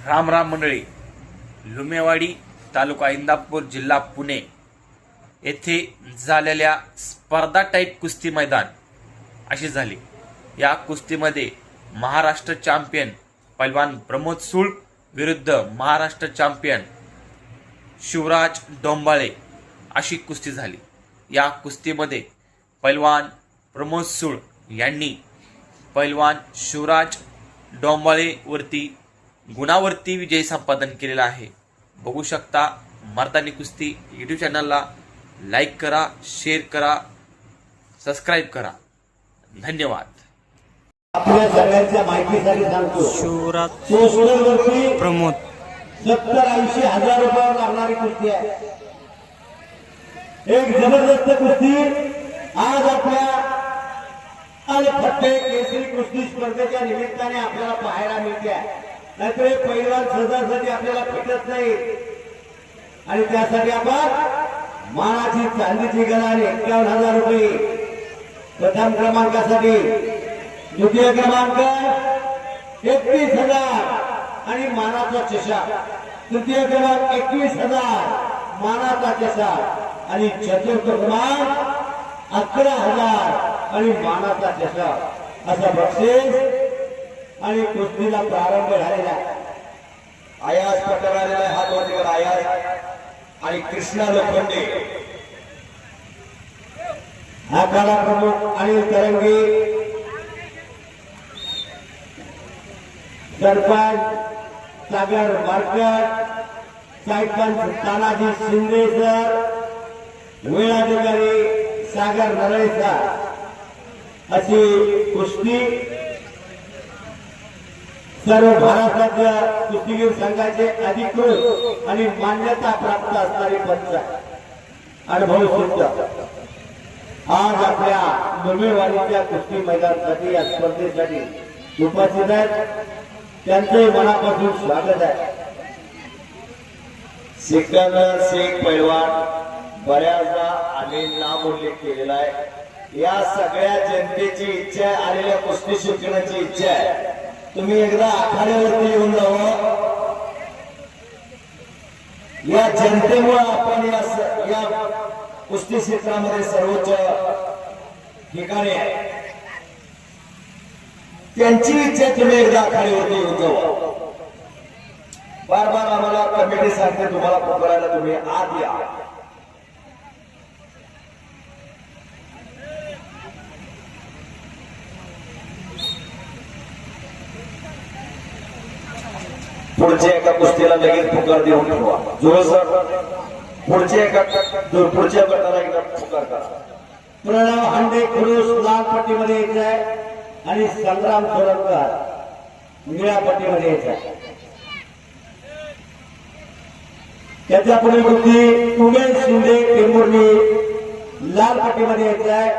राम राम मंडळी. लुमेवाडी तालुका इंदापूर जिल्हा पुणे येथे झालेल्या स्पर्धा टाईप कुस्ती मैदान अशी झाली. या कुस्तीमध्ये महाराष्ट्र चॅम्पियन पैलवान प्रमोद सूळ विरुद्ध महाराष्ट्र चॅम्पियन शिवराज डोंबाळे अशी कुस्ती झाली. या कुस्तीमध्ये पैलवान प्रमोद सूळ यांनी पैलवान शिवराज डोंबाळे वरती गुणावरती विजय संपादन केलेला आहे. बघू शकता. मर्दानी कुस्ती यूट्यूब चॅनलला लाईक करा, शेअर करा, सबस्क्राईब करा. धन्यवाद. आपल्या सगळ्यांच्या माहितीसाठी सांगतो, शिवराज सोशलवरती प्रमोद 70-80 हजार रुपयावर लागणारी कुस्ती आहे. एक जबरदस्त कुस्ती आज आपल्या आणि फट्टे केसरी कुस्ती स्पर्धेच्या निमित्ताने आपल्याला पाहायला मिळते आहे. नाहीतर हे पैलवान सहजासहजी आपल्याला भेटत नाही आणि त्यासाठी आपण मानाची चांदीची गदा आणि 51,000 रुपये प्रथम क्रमांकासाठी, द्वितीय क्रमांक 31,000 आणि मानाचा चषक, तृतीय क्रमांक 21,000 मानाचा चषक आणि चतुर्थ क्रमांक 11,000 आणि मानाचा चषक असा बक्षीस आणि कुस्तीला प्रारंभ झालेला आहे. आयास पटक आलेला आहे. हात वरती करा. आयास आणि कृष्णा लोखंडे हा काळा प्रमुख अनिल तरंगी, सरपंच सागर मार्कर, सरपंच तानाजी शिंदे सर, वेळाधिकारी सागर नरळे सर अशी कुस्ती सर्व महाराष्ट्राच्या कुस्तीगीर संघाचे अधिकृत आणि मान्यता प्राप्त असणारे पंच अनुभव सिद्ध आज आपल्या लुमेवाडीच्या कुस्ती मैदानासाठी या स्पर्धेसाठी उपस्थित आहेत. त्यांचे मनापासून स्वागत आहे. सिकंदर शेख पैलवान बऱ्याचदा आम्ही नाम उल्लेख केलेला आहे. या सगळ्या जनतेची इच्छा आहे, आलेल्या कुस्ती शिकण्याची इच्छा आहे. तुम्ही एकदा आखाड्यावरती येऊन जावं. या जनतेमुळे आपण या कुस्ती क्षेत्रामध्ये सर्वोच्च ठिकाणी आहे. त्यांची इच्छा तुम्ही एकदा आखाड्यावरती येऊन जावं. बार बार आम्हाला कमिटी सांगते तुम्हाला पकडायला, तुम्ही आत या. पुढच्या एका कुस्तीला लगेच पुकार देऊन ठेवा. पुढच्या गटाला एकदा पुकार करा. प्रणव हांडे खुरुस लाल पट्टीमध्ये यायचं आहे आणि संग्राम सोरंकर निळ्या पट्टीमध्ये यायचं आहे. त्याच्या पुढे कुस्ती उमेश शिंदे टेंभुर्णी लाल पट्टीमध्ये यायचं आहे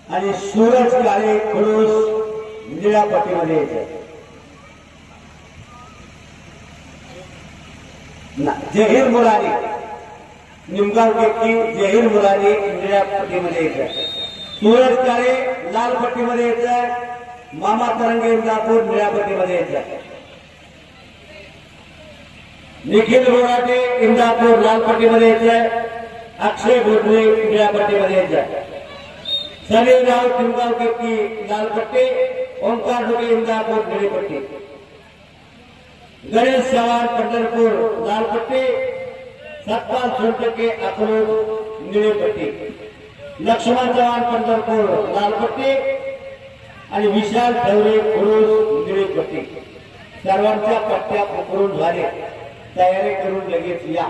आणि सूरज काळे खुरुस निळ्या पट्टीमध्ये यायचं आहे. जहीर मुलानी निमगाव केकी, जहीर मुलानी निळ्या पट्टीमध्ये यायचं. सूरज काळे लाल पट्टीमध्ये यायचं. मामा तरंगे इंदापूर निळ्या पट्टीमध्ये यायचं. निखिल बोराटे इंदापूर लाल पट्टीमध्ये यायचं. अक्षय भोसले निळ्या पट्टीमध्ये यायचं. सनी राव निमगाव केकी लाल पट्टी, ओंकार ढोके इंदापूर निळी पट्टी. गणेश चव्हाण पंढरपूर लाल पट्टी, सत्पाल सोनटके अकलूज निळी पट्टी. लक्ष्मण चव्हाण पंढरपूर लाल पट्टी आणि विशाल ठवरे खुरुस निळी पट्टी. सर्वांच्या पट्ट्या पकडून झाले. तयारी करून लगेच या.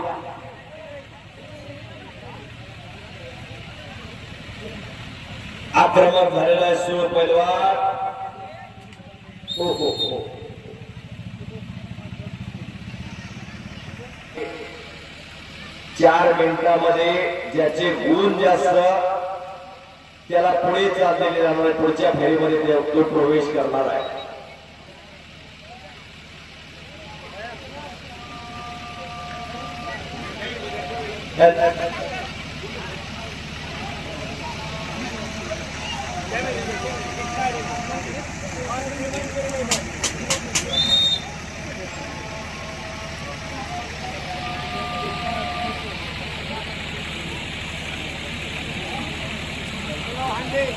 आक्रमक झालेला आहे सूळ पैलवान. हो हो हो. चार मिनिटांमध्ये ज्याचे गुण जास्त त्याला पुढे चाललेले जाणार. पुढच्या फेरीमध्ये तो प्रवेश करणार आहे. मध्ये